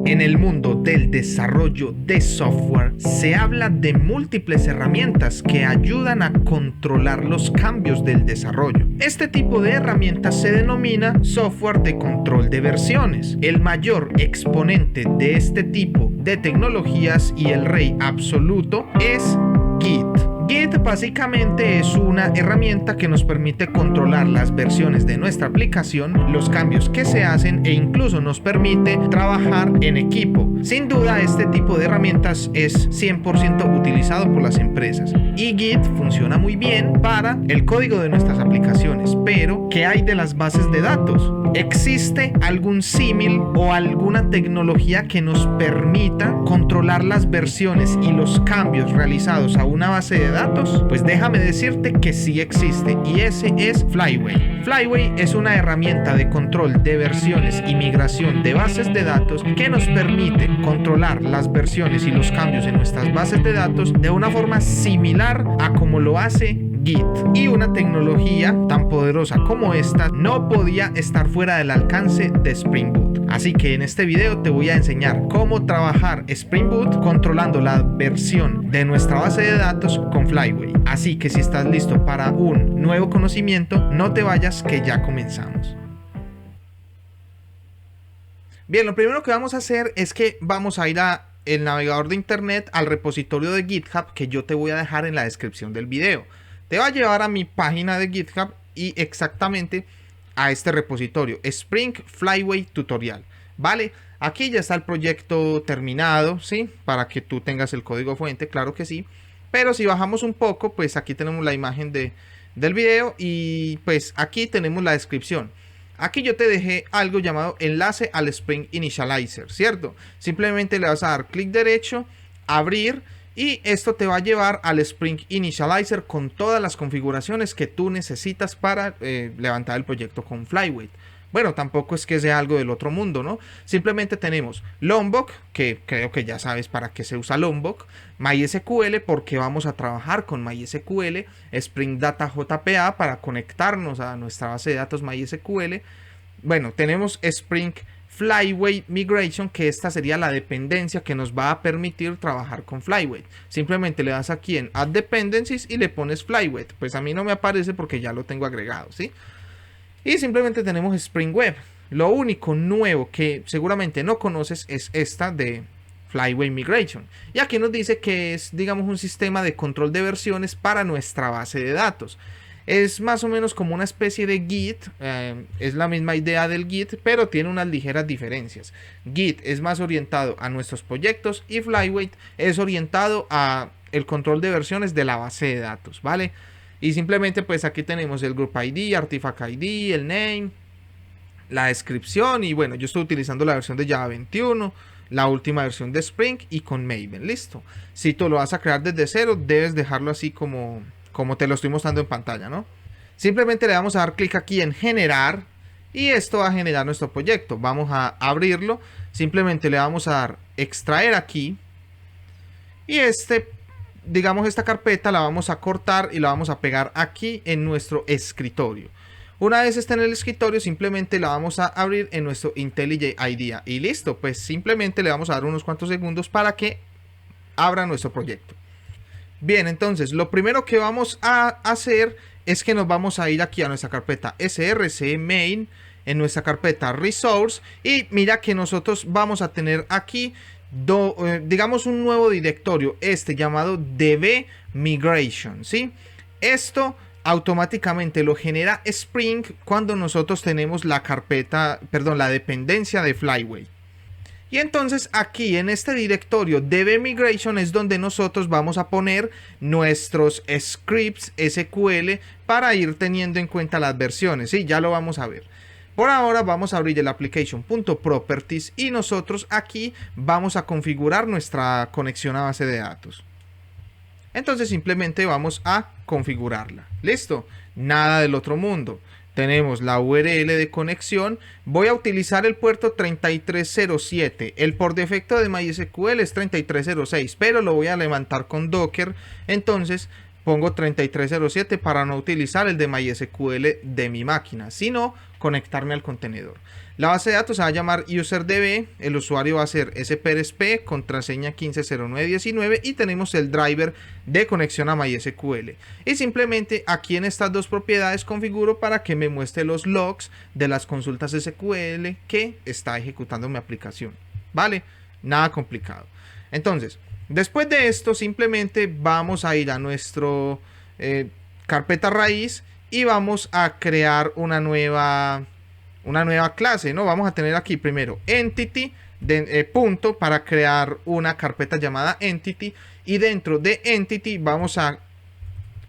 En el mundo del desarrollo de software se habla de múltiples herramientas que ayudan a controlar los cambios del desarrollo. Este tipo de herramientas se denomina software de control de versiones. El mayor exponente de este tipo de tecnologías y el rey absoluto es Git. Git básicamente es una herramienta que nos permite controlar las versiones de nuestra aplicación, los cambios que se hacen e incluso nos permite trabajar en equipo. Sin duda, este tipo de herramientas es 100% utilizado por las empresas y Git funciona muy bien para el código de nuestras aplicaciones. Pero, ¿qué hay de las bases de datos? ¿Existe algún símil o alguna tecnología que nos permita controlar las versiones y los cambios realizados a una base de datos? Pues déjame decirte que sí existe, y ese es Flyway. Flyway es una herramienta de control de versiones y migración de bases de datos que nos permite controlar las versiones y los cambios en nuestras bases de datos de una forma similar a como lo hace Git. Y una tecnología tan poderosa como esta no podía estar fuera del alcance de Spring Boot. Así que en este video te voy a enseñar cómo trabajar Spring Boot controlando la versión de nuestra base de datos con Flyway. Así que si estás listo para un nuevo conocimiento, no te vayas, que ya comenzamos. Bien, lo primero que vamos a hacer es que vamos a ir a el navegador de internet, al repositorio de GitHub que yo te voy a dejar en la descripción del video. Te va a llevar a mi página de GitHub y exactamente a este repositorio, Spring Flyway Tutorial, ¿vale? Aquí ya está el proyecto terminado, ¿sí? Para que tú tengas el código fuente, claro que sí. Pero si bajamos un poco, pues aquí tenemos la imagen del video y pues aquí tenemos la descripción. Aquí yo te dejé algo llamado enlace al Spring Initializer, ¿cierto? Simplemente le vas a dar clic derecho, abrir, y esto te va a llevar al Spring Initializer con todas las configuraciones que tú necesitas para levantar el proyecto con Flyway. Bueno, tampoco es que sea algo del otro mundo, ¿no? Simplemente tenemos Lombok, que creo que ya sabes para qué se usa Lombok, MySQL, porque vamos a trabajar con MySQL, Spring Data JPA para conectarnos a nuestra base de datos MySQL. Bueno, tenemos Spring Flyway Migration, que esta sería la dependencia que nos va a permitir trabajar con Flyway. Simplemente le das aquí en Add Dependencies y le pones Flyway. Pues a mí no me aparece porque ya lo tengo agregado, ¿sí? Y simplemente tenemos Spring Web. Lo único nuevo que seguramente no conoces es esta de Flyway Migration. Y aquí nos dice que es, digamos, un sistema de control de versiones para nuestra base de datos. Es más o menos como una especie de Git, es la misma idea del Git, pero tiene unas ligeras diferencias. Git es más orientado a nuestros proyectos y Flyway es orientado a el control de versiones de la base de datos, ¿vale? Y simplemente pues aquí tenemos el Group ID, Artifact ID, el name, la descripción y bueno, yo estoy utilizando la versión de Java 21, la última versión de Spring y con Maven, listo. Si tú lo vas a crear desde cero, debes dejarlo así como te lo estoy mostrando en pantalla, ¿no? Simplemente le vamos a dar clic aquí en generar y esto va a generar nuestro proyecto. Vamos a abrirlo, simplemente le vamos a dar extraer aquí y digamos esta carpeta la vamos a cortar y la vamos a pegar aquí en nuestro escritorio. Una vez esté en el escritorio, simplemente la vamos a abrir en nuestro IntelliJ IDEA y listo, pues simplemente le vamos a dar unos cuantos segundos para que abra nuestro proyecto. Bien, entonces lo primero que vamos a hacer es que nos vamos a ir aquí a nuestra carpeta src main, en nuestra carpeta resource, y mira que nosotros vamos a tener aquí digamos un nuevo directorio, llamado db migration, ¿sí? Esto automáticamente lo genera Spring cuando nosotros tenemos la carpeta, perdón, la dependencia de Flyway. Y entonces aquí en este directorio db migration es donde nosotros vamos a poner nuestros scripts SQL para ir teniendo en cuenta las versiones, ¿sí? Ya lo vamos a ver. Por ahora vamos a abrir el application.properties y nosotros aquí vamos a configurar nuestra conexión a base de datos. Entonces simplemente vamos a configurarla. Listo, nada del otro mundo. Tenemos la URL de conexión. Voy a utilizar el puerto 3307. El por defecto de MySQL es 3306, pero lo voy a levantar con Docker. Entonces, pongo 3307 para no utilizar el de MySQL de mi máquina, sino conectarme al contenedor. La base de datos se va a llamar UserDB, el usuario va a ser sprsp, contraseña 150919 y tenemos el driver de conexión a MySQL. Y simplemente aquí en estas dos propiedades configuro para que me muestre los logs de las consultas SQL que está ejecutando mi aplicación. ¿Vale? Nada complicado. Entonces, después de esto simplemente vamos a ir a nuestro carpeta raíz y vamos a crear una nueva clase, ¿no? Vamos a tener aquí primero entity, punto, para crear una carpeta llamada entity, y dentro de entity vamos a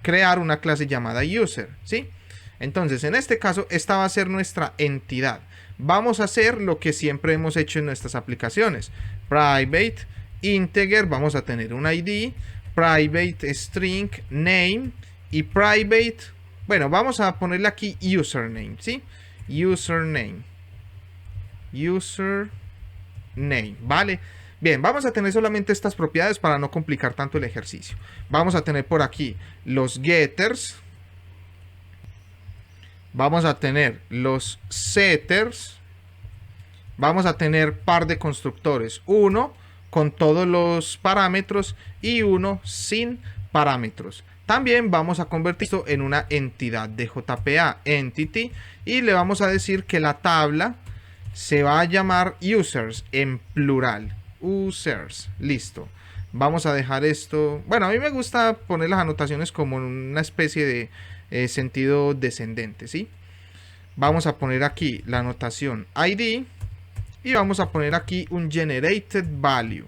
crear una clase llamada user, ¿sí? Entonces, en este caso, esta va a ser nuestra entidad. Vamos a hacer lo que siempre hemos hecho en nuestras aplicaciones. Private integer, vamos a tener un ID, private string name y private, bueno, vamos a ponerle aquí username, ¿sí? Username, ¿vale? Bien, vamos a tener solamente estas propiedades para no complicar tanto el ejercicio. Vamos a tener por aquí los getters, vamos a tener los setters, vamos a tener par de constructores, uno con todos los parámetros y uno sin parámetros. También vamos a convertir esto en una entidad de JPA, entity, y le vamos a decir que la tabla se va a llamar users en plural, users, listo. Vamos a dejar esto, bueno, a mí me gusta poner las anotaciones como en una especie de sentido descendente, ¿sí? Vamos a poner aquí la anotación ID y vamos a poner aquí un generated value,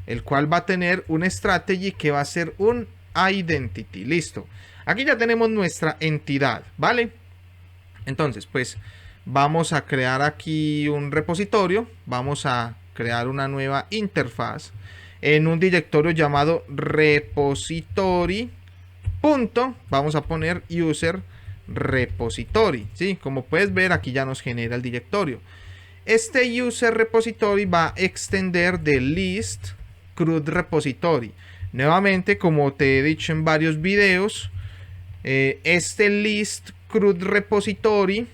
el cual va a tener un strategy que va a ser un identity, listo. Aquí ya tenemos nuestra entidad, ¿vale? Entonces, pues vamos a crear aquí un repositorio, vamos a crear una nueva interfaz en un directorio llamado repository. Vamos a poner user repository, ¿sí? Como puedes ver, aquí ya nos genera el directorio. Este user repository va a extender de list CRUD repository. Nuevamente, como te he dicho en varios videos, este list CRUD repository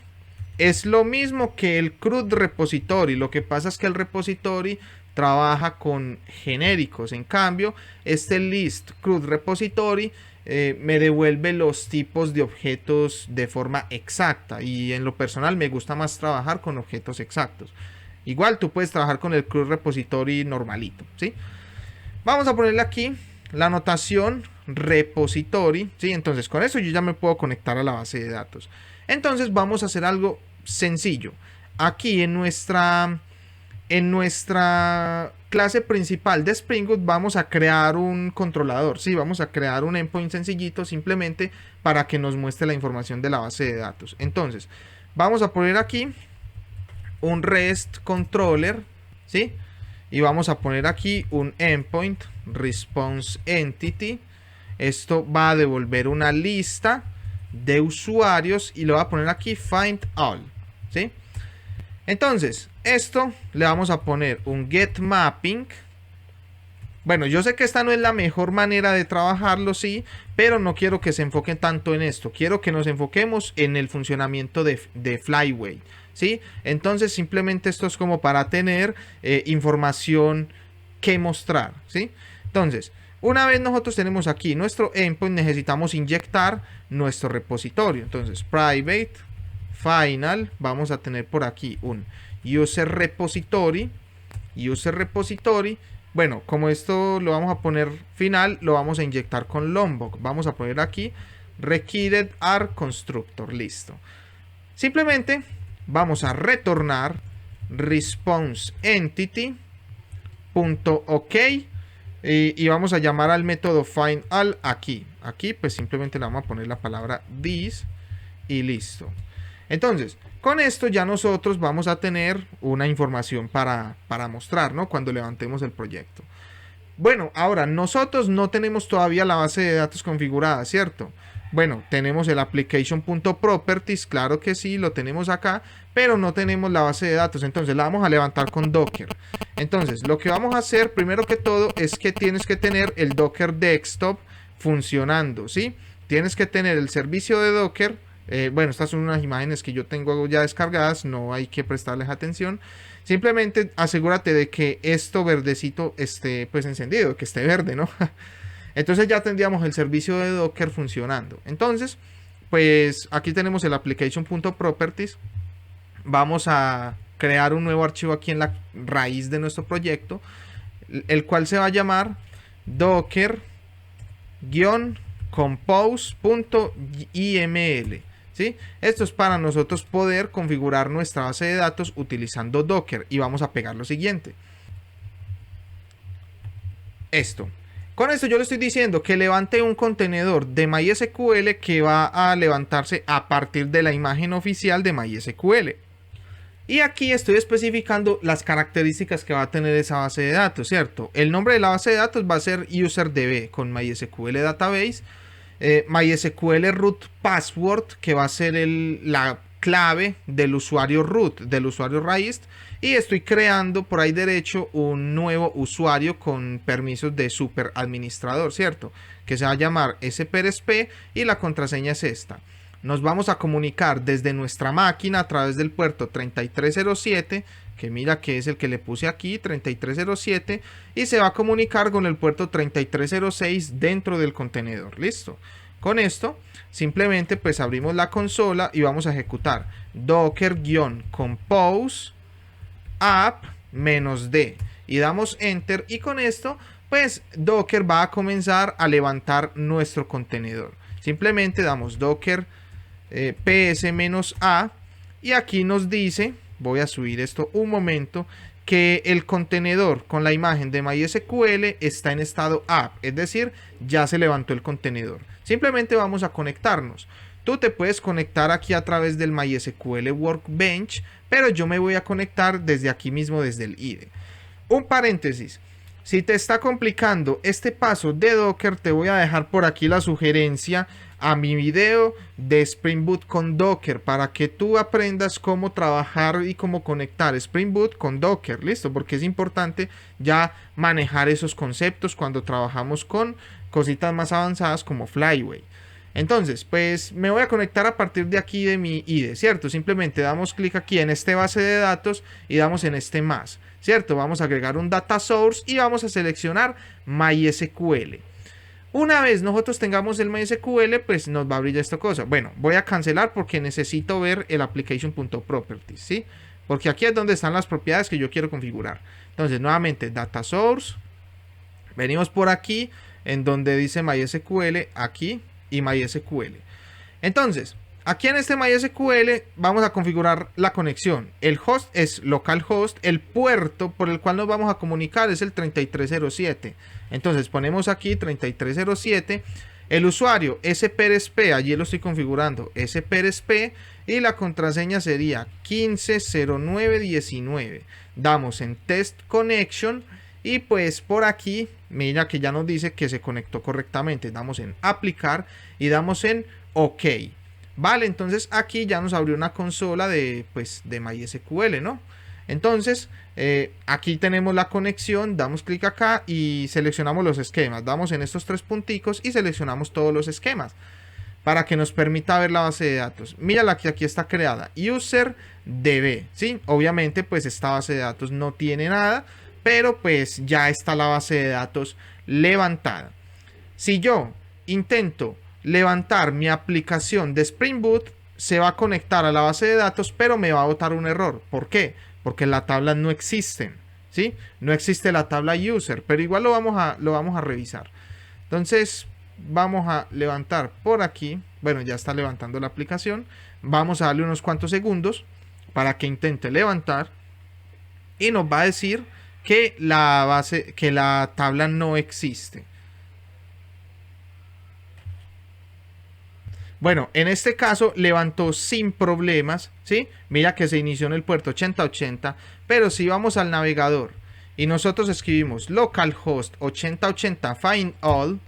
es lo mismo que el CRUD repository. Lo que pasa es que el repository trabaja con genéricos. En cambio, este list CRUD repository me devuelve los tipos de objetos de forma exacta. Y en lo personal me gusta más trabajar con objetos exactos. Igual tú puedes trabajar con el CRUD repository normalito, ¿sí? Vamos a ponerle aquí la anotación repository, ¿sí? Entonces con eso yo ya me puedo conectar a la base de datos. Entonces vamos a hacer algo sencillo. Aquí en nuestra clase principal de Spring Boot vamos a crear un controlador, ¿sí? Vamos a crear un endpoint sencillito simplemente para que nos muestre la información de la base de datos. Entonces vamos a poner aquí un REST controller, ¿sí? Y vamos a poner aquí un endpoint response entity. Esto va a devolver una lista de usuarios y lo va a poner aquí find all, ¿sí? Entonces, esto le vamos a poner un get mapping. Bueno, yo sé que esta no es la mejor manera de trabajarlo, sí, pero no quiero que se enfoquen tanto en esto. Quiero que nos enfoquemos en el funcionamiento de Flyway, ¿sí? Entonces, simplemente esto es como para tener información que mostrar, ¿sí? Entonces, una vez nosotros tenemos aquí nuestro endpoint, necesitamos inyectar nuestro repositorio. Entonces, private final, vamos a tener por aquí un user repository. Bueno, como esto lo vamos a poner final, lo vamos a inyectar con Lombok. Vamos a poner aquí required are constructor, listo. Simplemente vamos a retornar response entity .ok y vamos a llamar al método find all aquí. Aquí pues simplemente le vamos a poner la palabra this y listo. Entonces, con esto ya nosotros vamos a tener una información para mostrar, ¿no? Cuando levantemos el proyecto. Bueno, ahora nosotros no tenemos todavía la base de datos configurada, ¿cierto? Bueno, tenemos el application.properties, claro que sí, lo tenemos acá, pero no tenemos la base de datos, entonces la vamos a levantar con Docker. Entonces, lo que vamos a hacer primero que todo es que tienes que tener el Docker Desktop funcionando, ¿sí? tienes que tener el servicio de Docker. Bueno, estas son unas imágenes que yo tengo ya descargadas, no hay que prestarles atención. Simplemente asegúrate de que esto verdecito esté pues encendido, que esté verde, ¿no? Entonces ya tendríamos el servicio de Docker funcionando. Entonces, pues aquí tenemos el application.properties. Vamos a crear un nuevo archivo aquí en la raíz de nuestro proyecto, el cual se va a llamar docker-compose.iml. ¿sí? Esto es para nosotros poder configurar nuestra base de datos utilizando Docker, y vamos a pegar lo siguiente. Esto. Con esto yo le estoy diciendo que levante un contenedor de MySQL que va a levantarse a partir de la imagen oficial de MySQL. Y aquí estoy especificando las características que va a tener esa base de datos, ¿cierto? El nombre de la base de datos va a ser UserDB con MySQL Database, MySQL Root Password, que va a ser la clave del usuario root, del usuario raíz, y estoy creando por ahí derecho un nuevo usuario con permisos de super administrador, ¿cierto? Que se va a llamar SPRSP y la contraseña es esta. Nos vamos a comunicar desde nuestra máquina a través del puerto 3307, que mira que es el que le puse aquí, 3307, y se va a comunicar con el puerto 3306 dentro del contenedor. Listo. Con esto simplemente pues abrimos la consola y vamos a ejecutar docker-compose app-d y damos enter, y con esto pues Docker va a comenzar a levantar nuestro contenedor. Simplemente damos docker ps-a y aquí nos dice, voy a subir esto un momento, que el contenedor con la imagen de MySQL está en estado app, es decir, ya se levantó el contenedor. Simplemente vamos a conectarnos. Tú te puedes conectar aquí a través del MySQL Workbench, pero yo me voy a conectar desde aquí mismo, desde el IDE. Un paréntesis. Si te está complicando este paso de Docker, te voy a dejar por aquí la sugerencia a mi video de Spring Boot con Docker para que tú aprendas cómo trabajar y cómo conectar Spring Boot con Docker, listo, porque es importante ya manejar esos conceptos cuando trabajamos con cositas más avanzadas como Flyway. Entonces, pues me voy a conectar a partir de aquí de mi IDE, ¿cierto? Simplemente damos clic aquí en este base de datos y damos en este más, ¿cierto? Vamos a agregar un data source y vamos a seleccionar MySQL. Una vez nosotros tengamos el MySQL, pues nos va a abrir esta cosa. Bueno, voy a cancelar porque necesito ver el application.properties, ¿sí? Porque aquí es donde están las propiedades que yo quiero configurar. Entonces, nuevamente, data source. Venimos por aquí, en donde dice MySQL, aquí, y MySQL. Entonces, aquí en este MySQL vamos a configurar la conexión. El host es localhost, el puerto por el cual nos vamos a comunicar es el 3307. Entonces ponemos aquí 3307, el usuario SPRSP, allí lo estoy configurando, SPRSP, y la contraseña sería 150919. Damos en Test Connection y pues por aquí, mira que ya nos dice que se conectó correctamente. Damos en Aplicar y damos en OK. Vale, entonces aquí ya nos abrió una consola de MySQL, ¿no? Entonces, aquí tenemos la conexión, damos clic acá y seleccionamos los esquemas. Damos en estos tres punticos y seleccionamos todos los esquemas para que nos permita ver la base de datos. Mira la que aquí está creada, UserDB, ¿sí? Obviamente, pues esta base de datos no tiene nada, pero pues ya está la base de datos levantada. Si yo intento levantar mi aplicación de Spring Boot, se va a conectar a la base de datos, pero me va a botar un error. ¿Por qué? Porque las tablas no existen, ¿sí? No existe la tabla user, pero igual lo vamos a revisar. Entonces vamos a levantar por aquí. Bueno, ya está levantando la aplicación. Vamos a darle unos cuantos segundos para que intente levantar y nos va a decir que la tabla no existe. Bueno, en este caso levantó sin problemas, ¿sí? Mira que se inició en el puerto 8080, pero si vamos al navegador y nosotros escribimos localhost 8080 find all,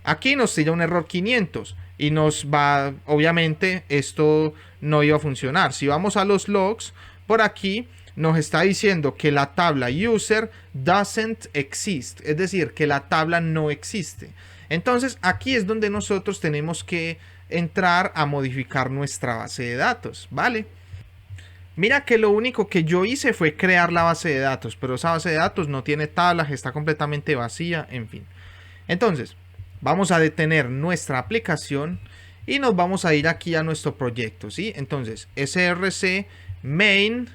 aquí nos tira un error 500 y nos va, obviamente esto no iba a funcionar. Si vamos a los logs, por aquí nos está diciendo que la tabla user doesn't exist, es decir, que la tabla no existe. Entonces aquí es donde nosotros tenemos que entrar a modificar nuestra base de datos, ¿vale? Mira que lo único que yo hice fue crear la base de datos, pero esa base de datos no tiene tablas, está completamente vacía, en fin. Entonces, vamos a detener nuestra aplicación y nos vamos a ir aquí a nuestro proyecto, ¿sí? Entonces, src main,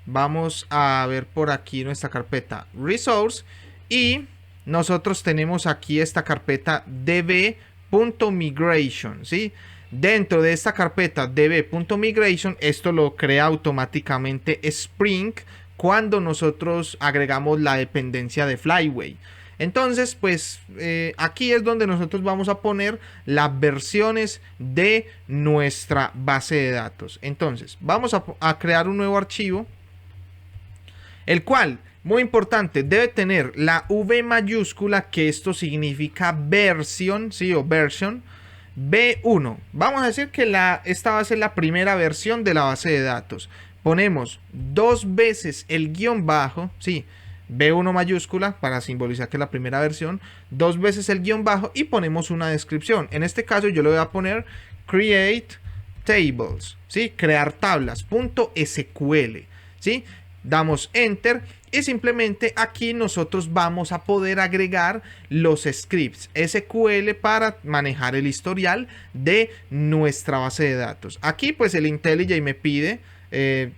vamos a ver por aquí nuestra carpeta resource y nosotros tenemos aquí esta carpeta db.migration, ¿sí? Dentro de esta carpeta db.migration, esto lo crea automáticamente Spring cuando nosotros agregamos la dependencia de Flyway. Entonces, pues aquí es donde nosotros vamos a poner las versiones de nuestra base de datos. Entonces, vamos a crear un nuevo archivo, el cual, muy importante, debe tener la V mayúscula, que esto significa versión, ¿sí? O version. B1. Vamos a decir que esta va a ser la primera versión de la base de datos. Ponemos dos veces el guión bajo, ¿sí? B1 mayúscula para simbolizar que es la primera versión, dos veces el guión bajo y ponemos una descripción. En este caso yo le voy a poner create tables, ¿sí? Crear tablas, .sql, ¿sí? Damos enter y simplemente aquí nosotros vamos a poder agregar los scripts SQL para manejar el historial de nuestra base de datos. Aquí pues el IntelliJ me pide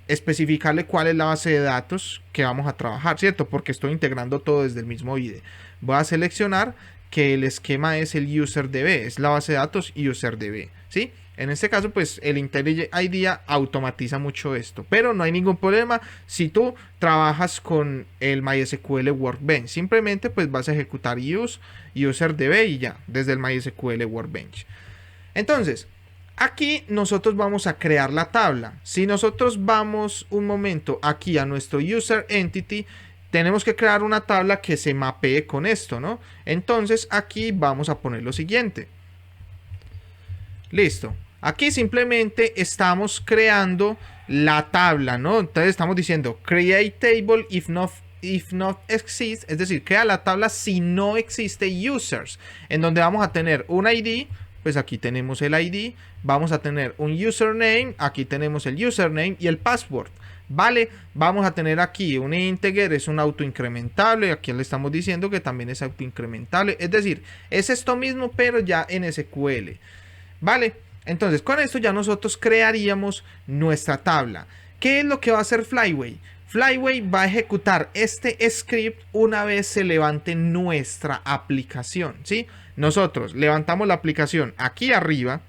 especificarle cuál es la base de datos que vamos a trabajar, ¿cierto? Porque estoy integrando todo desde el mismo IDE. Voy a seleccionar que el esquema es el UserDB, es la base de datos UserDB, ¿sí? En este caso, pues el IntelliJ IDEA automatiza mucho esto, pero no hay ningún problema si tú trabajas con el MySQL Workbench. Simplemente pues vas a ejecutar UserDB y ya, desde el MySQL Workbench. Entonces, aquí nosotros vamos a crear la tabla. Si nosotros vamos un momento aquí a nuestro User Entity, tenemos que crear una tabla que se mapee con esto, ¿no? Entonces aquí vamos a poner lo siguiente. Listo. Aquí simplemente estamos creando la tabla, ¿no? Entonces estamos diciendo create table if not exists, es decir, crea la tabla si no existe users, en donde vamos a tener un ID, pues aquí tenemos el ID, vamos a tener un username, aquí tenemos el username y el password. Vale, vamos a tener aquí un integer, es un autoincrementable, aquí le estamos diciendo que también es autoincrementable, es decir, es esto mismo pero ya en SQL. Vale, entonces con esto ya nosotros crearíamos nuestra tabla. ¿Qué es lo que va a hacer Flyway? Flyway va a ejecutar este script una vez se levante nuestra aplicación, ¿sí? Nosotros levantamos la aplicación aquí arriba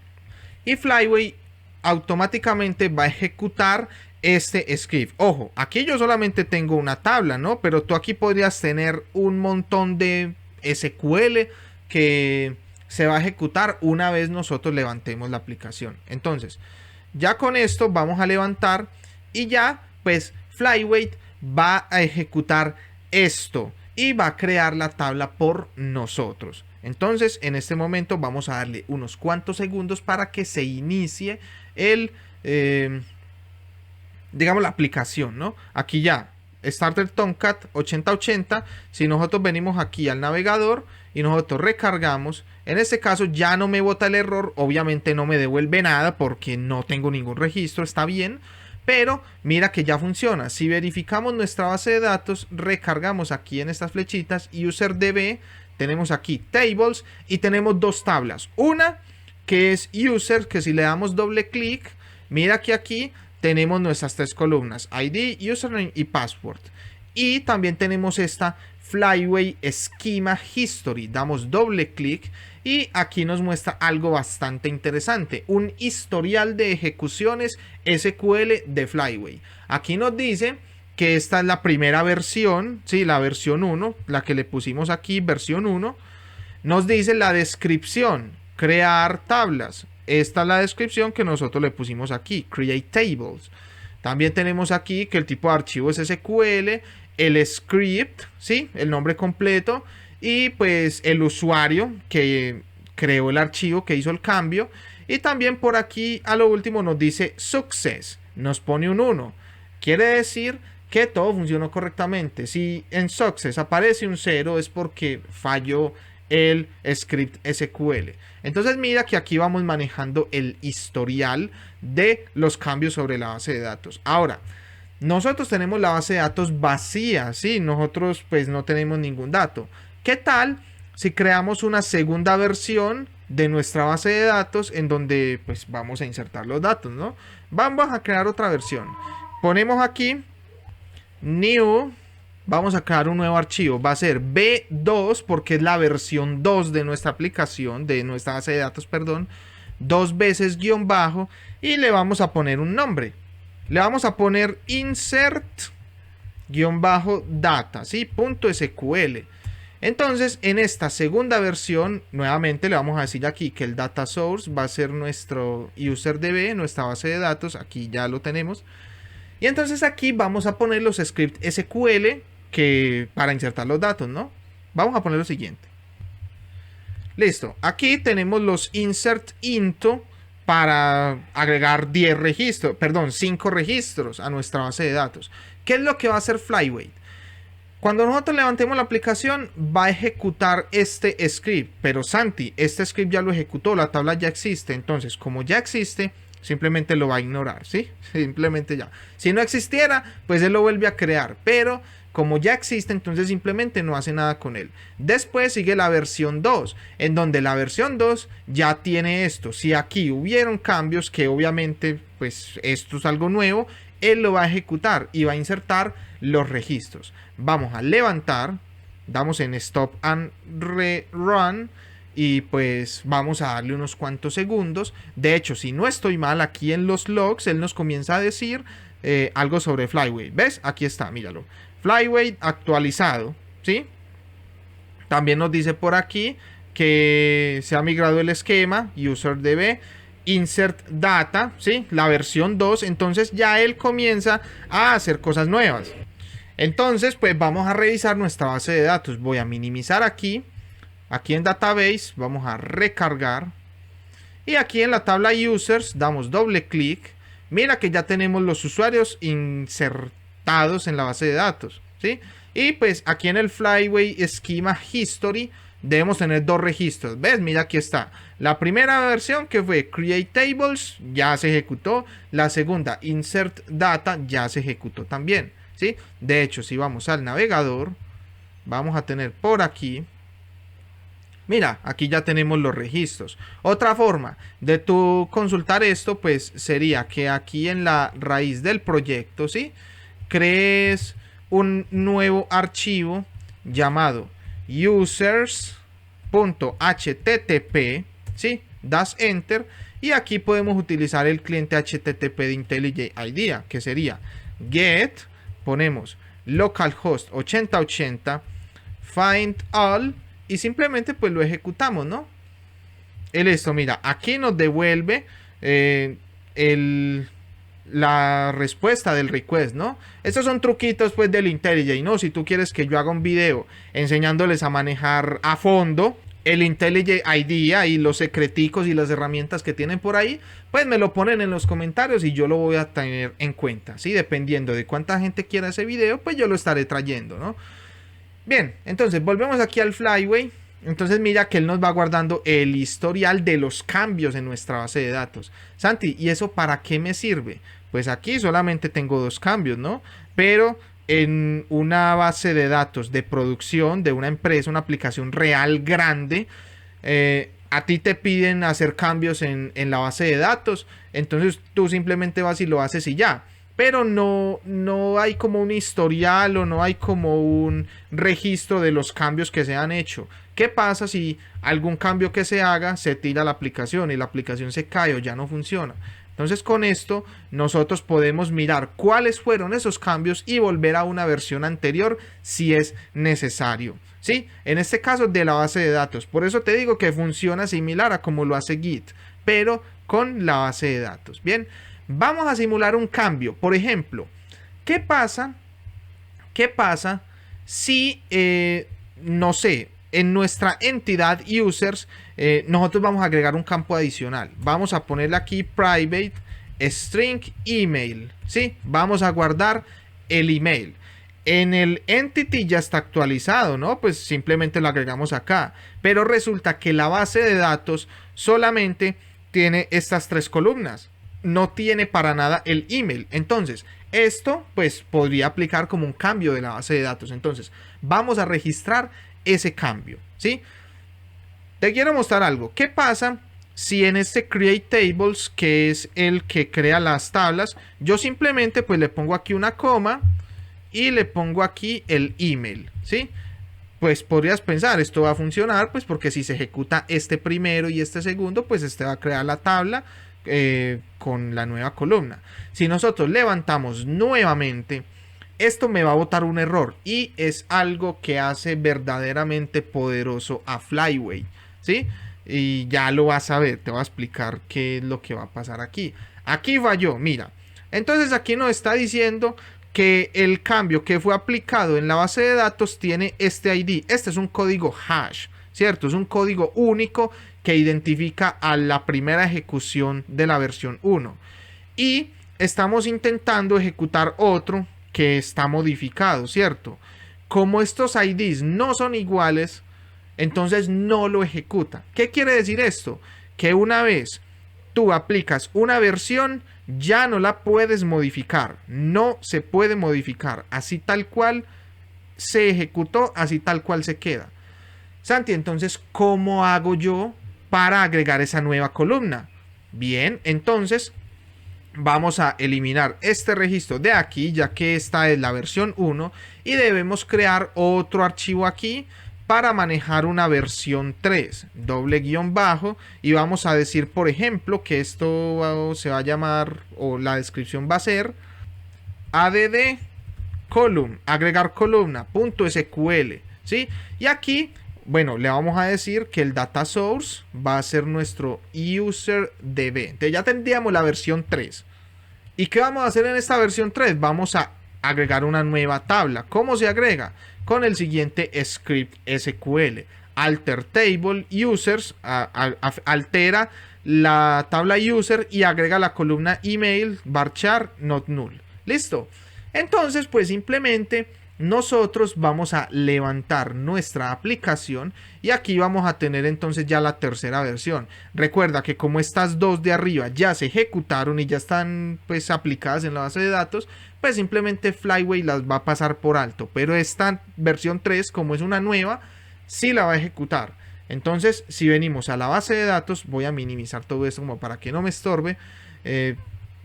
y Flyway automáticamente va a ejecutar este script. Ojo, aquí yo solamente tengo una tabla, ¿no? Pero tú aquí podrías tener un montón de SQL que se va a ejecutar una vez nosotros levantemos la aplicación. Entonces, ya con esto vamos a levantar y ya pues Flyway va a ejecutar esto y va a crear la tabla por nosotros. Entonces, en este momento vamos a darle unos cuantos segundos para que se inicie digamos la aplicación, ¿no? Aquí ya Starter Tomcat 8080. Si nosotros venimos aquí al navegador y nosotros recargamos, en este caso ya no me bota el error, obviamente no me devuelve nada porque no tengo ningún registro, está bien, pero mira que ya funciona. Si verificamos nuestra base de datos, recargamos aquí en estas flechitas UserDB, tenemos aquí tables y tenemos dos tablas, una que es user, que si le damos doble clic, mira que aquí tenemos nuestras tres columnas, ID, username y password. Y también tenemos esta Flyway Schema History. Damos doble clic y aquí nos muestra algo bastante interesante. Un historial de ejecuciones SQL de Flyway. Aquí nos dice que esta es la primera versión, ¿sí? La versión 1, la que le pusimos aquí, versión 1. Nos dice la descripción, crear tablas. Esta es la descripción que nosotros le pusimos aquí, Create Tables. También tenemos aquí que el tipo de archivo es SQL, el script, ¿sí? El nombre completo y pues el usuario que creó el archivo, que hizo el cambio. Y también por aquí a lo último nos dice Success, nos pone un 1. Quiere decir que todo funcionó correctamente. Si en Success aparece un 0 es porque falló el script SQL. Entonces mira que aquí vamos manejando el historial de los cambios sobre la base de datos. Ahora, nosotros tenemos la base de datos vacía, ¿sí? Nosotros pues no tenemos ningún dato. ¿Qué tal si creamos una segunda versión de nuestra base de datos en donde pues vamos a insertar los datos, ¿no? Vamos a crear otra versión. Ponemos aquí new, vamos a crear un nuevo archivo. Va a ser B2 porque es la versión 2 de nuestra aplicación, de nuestra base de datos, perdón. 2 veces guión bajo y le vamos a poner un nombre. Le vamos a poner insert guión bajo data, ¿sí? Punto SQL. Entonces, en esta segunda versión, nuevamente le vamos a decir aquí que el data source va a ser nuestro UserDB, nuestra base de datos. Aquí ya lo tenemos. Y entonces aquí vamos a poner los scripts SQL que, para insertar los datos, ¿no? Vamos a poner lo siguiente. Listo. Aquí tenemos los insert into para agregar 10 registros, perdón, 5 registros a nuestra base de datos. ¿Qué es lo que va a hacer Flyway? Cuando nosotros levantemos la aplicación, va a ejecutar este script. Pero Santi, este script ya lo ejecutó, la tabla ya existe. Entonces, como ya existe, simplemente lo va a ignorar, ¿sí? Simplemente ya. Si no existiera, pues él lo vuelve a crear. Pero como ya existe, entonces simplemente no hace nada con él. Después sigue la versión 2, en donde la versión 2 ya tiene esto. Si aquí hubieron cambios, que obviamente, pues esto es algo nuevo, él lo va a ejecutar y va a insertar los registros. Vamos a levantar, damos en stop and rerun y pues vamos a darle unos cuantos segundos. De hecho, si no estoy mal, aquí en los logs él nos comienza a decir algo sobre Flyway. ¿Ves? Aquí está, míralo. Flyway actualizado, ¿sí? También nos dice por aquí que se ha migrado el esquema UserDB insert data, ¿sí? La versión 2, entonces ya él comienza a hacer cosas nuevas. Entonces, pues vamos a revisar nuestra base de datos. Voy a minimizar aquí en Database, vamos a recargar. Y aquí en la tabla Users damos doble clic. Mira que ya tenemos los usuarios insertados en la base de datos, ¿sí? Y pues aquí en el Flyway Schema History debemos tener 2 registros. ¿Ves? Mira, aquí está. La primera versión que fue Create Tables ya se ejecutó. La segunda, Insert Data, ya se ejecutó también, ¿sí? De hecho, si vamos al navegador, vamos a tener por aquí. Mira, aquí ya tenemos los registros. Otra forma de tú consultar esto, pues sería que aquí en la raíz del proyecto, ¿sí? Crees un nuevo archivo llamado users.http, ¿sí? Das enter y aquí podemos utilizar el cliente HTTP de IntelliJ IDEA, que sería get, ponemos localhost 8080 find all y simplemente pues lo ejecutamos, ¿no? Esto, mira, aquí nos devuelve la respuesta del request, ¿no? Estos son truquitos pues del IntelliJ, ¿no? Si tú quieres que yo haga un video enseñándoles a manejar a fondo el IntelliJ IDEA y los secreticos y las herramientas que tienen por ahí, pues me lo ponen en los comentarios y yo lo voy a tener en cuenta, ¿sí? Dependiendo de cuánta gente quiera ese video, pues yo lo estaré trayendo, ¿no? Bien, entonces volvemos aquí al Flyway. Entonces mira que él nos va guardando el historial de los cambios en nuestra base de datos. Santi, ¿y eso para qué me sirve? Pues aquí solamente tengo 2 cambios, ¿no? Pero en una base de datos de producción de una empresa, una aplicación real grande, a ti te piden hacer cambios en la base de datos. Entonces tú simplemente vas y lo haces y ya. Pero no hay como un historial o no hay como un registro de los cambios que se han hecho. ¿Qué pasa si algún cambio que se haga se tira la aplicación y la aplicación se cae o ya no funciona? Entonces con esto nosotros podemos mirar cuáles fueron esos cambios y volver a una versión anterior si es necesario, ¿sí? En este caso de la base de datos. Por eso te digo que funciona similar a como lo hace Git, pero con la base de datos. Bien. Vamos a simular un cambio. Por ejemplo, ¿qué pasa si, no sé, en nuestra entidad users, nosotros vamos a agregar un campo adicional? Vamos a ponerle aquí private string email, ¿sí? Vamos a guardar el email. En el entity ya está actualizado, ¿no? Pues simplemente lo agregamos acá. Pero resulta que la base de datos solamente tiene estas 3 columnas. No tiene para nada el email. Entonces, esto pues podría aplicar como un cambio de la base de datos. Entonces, vamos a registrar ese cambio, ¿sí? Te quiero mostrar algo. ¿Qué pasa si en este Create Tables, que es el que crea las tablas, yo simplemente pues le pongo aquí una coma y le pongo aquí el email, ¿sí? Pues podrías pensar, esto va a funcionar, pues porque si se ejecuta este primero y este segundo, pues este va a crear la tabla con la nueva columna. Si nosotros levantamos nuevamente, esto me va a botar un error y es algo que hace verdaderamente poderoso a Flyway, ¿sí? Y ya lo vas a ver, te voy a explicar qué es lo que va a pasar aquí. Aquí falló, mira. Entonces aquí nos está diciendo que el cambio que fue aplicado en la base de datos tiene este ID. Este es un código hash, ¿cierto? Es un código único que identifica a la primera ejecución de la versión 1. Y estamos intentando ejecutar otro que está modificado, ¿cierto? Como estos IDs no son iguales, entonces no lo ejecuta. ¿Qué quiere decir esto? Que una vez tú aplicas una versión, ya no la puedes modificar. No se puede modificar. Así tal cual se ejecutó, así tal cual se queda. Santi, entonces, ¿cómo hago yo para agregar esa nueva columna? Bien, entonces vamos a eliminar este registro de aquí, ya que esta es la versión 1, y debemos crear otro archivo aquí para manejar una versión 3, doble guión bajo, y vamos a decir, por ejemplo, que esto se va a llamar, o la descripción va a ser add column, agregar columna, .sql, ¿sí? Y aquí, bueno, le vamos a decir que el data source va a ser nuestro userdb. Entonces ya tendríamos la versión 3. ¿Y qué vamos a hacer en esta versión 3? Vamos a agregar una nueva tabla. ¿Cómo se agrega? Con el siguiente script SQL. Alter table users, altera la tabla user y agrega la columna email varchar not null. ¿Listo? Entonces, pues simplemente nosotros vamos a levantar nuestra aplicación y aquí vamos a tener entonces ya la tercera versión. Recuerda que como estas dos de arriba ya se ejecutaron y ya están pues aplicadas en la base de datos, pues simplemente Flyway las va a pasar por alto, pero esta versión 3, como es una nueva, sí la va a ejecutar. Entonces, si venimos a la base de datos, voy a minimizar todo esto como para que no me estorbe.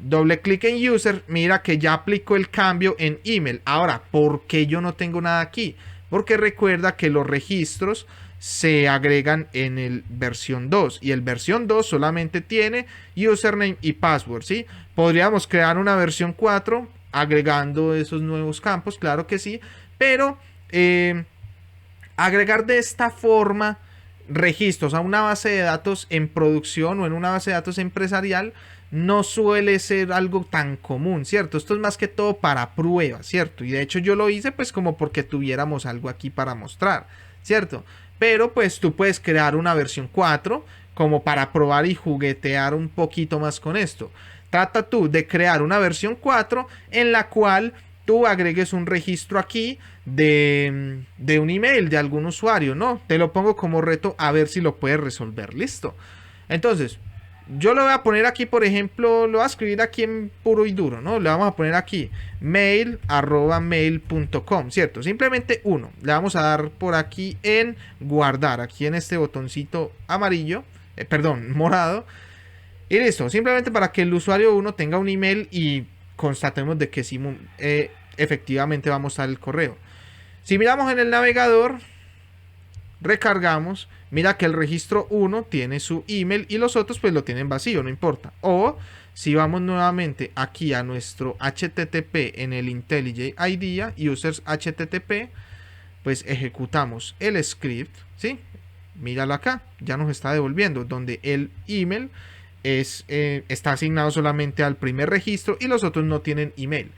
Doble clic en user, mira que ya aplicó el cambio en email. Ahora, ¿por qué yo no tengo nada aquí? Porque recuerda que los registros se agregan en el versión 2 y el versión 2 solamente tiene username y password, ¿sí? Podríamos crear una versión 4 agregando esos nuevos campos, claro que sí, pero agregar de esta forma registros a una base de datos en producción o en una base de datos empresarial no suele ser algo tan común, ¿cierto? Esto es más que todo para pruebas, ¿cierto? Y de hecho yo lo hice pues como porque tuviéramos algo aquí para mostrar, ¿cierto? Pero pues tú puedes crear una versión 4 como para probar y juguetear un poquito más con esto. Trata tú de crear una versión 4 en la cual tú agregues un registro aquí de un email de algún usuario, ¿no? Te lo pongo como reto a ver si lo puedes resolver, ¿listo? Entonces, yo lo voy a poner aquí, por ejemplo, lo voy a escribir aquí en puro y duro, ¿no? Le vamos a poner aquí mail@mail.com, ¿cierto? Simplemente uno. Le vamos a dar por aquí en guardar, aquí en este botoncito amarillo, morado. Y listo, simplemente para que el usuario 1 tenga un email y constatemos de que sí, efectivamente va a mostrar el correo. Si miramos en el navegador, recargamos, mira que el registro 1 tiene su email y los otros pues lo tienen vacío, no importa. O si vamos nuevamente aquí a nuestro HTTP en el IntelliJ IDEA, users HTTP, pues ejecutamos el script, ¿sí? Míralo acá, ya nos está devolviendo, donde el email está asignado solamente al primer registro y los otros no tienen email.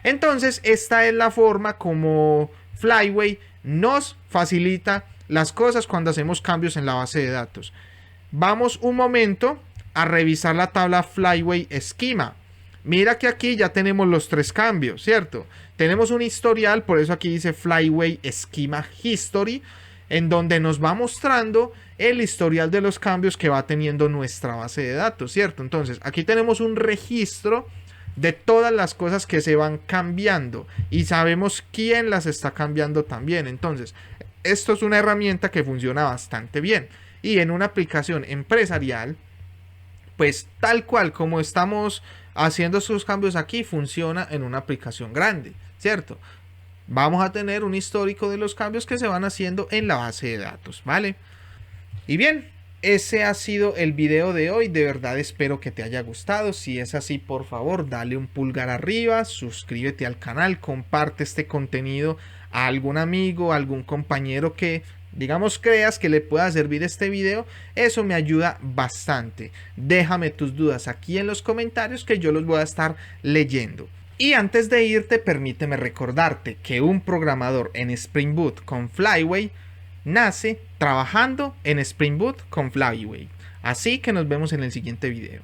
Entonces, esta es la forma como Flyway nos facilita las cosas cuando hacemos cambios en la base de datos. Vamos un momento a revisar la tabla Flyway Schema. Mira que aquí ya tenemos los 3 cambios, ¿cierto? Tenemos un historial, por eso aquí dice Flyway Schema History, en donde nos va mostrando el historial de los cambios que va teniendo nuestra base de datos, ¿cierto? Entonces, aquí tenemos un registro de todas las cosas que se van cambiando y sabemos quién las está cambiando también. Entonces, esto es una herramienta que funciona bastante bien. Y en una aplicación empresarial, pues tal cual como estamos haciendo estos cambios aquí, funciona en una aplicación grande, ¿cierto? Vamos a tener un histórico de los cambios que se van haciendo en la base de datos, ¿vale? Y bien, ese ha sido el video de hoy. De verdad espero que te haya gustado. Si es así, por favor, dale un pulgar arriba, suscríbete al canal, comparte este contenido a algún amigo, a algún compañero que, digamos, creas que le pueda servir este video. Eso me ayuda bastante. Déjame tus dudas aquí en los comentarios que yo los voy a estar leyendo. Y antes de irte, permíteme recordarte que un programador en Spring Boot con Flyway nace trabajando en Spring Boot con Flyway. Así que nos vemos en el siguiente video.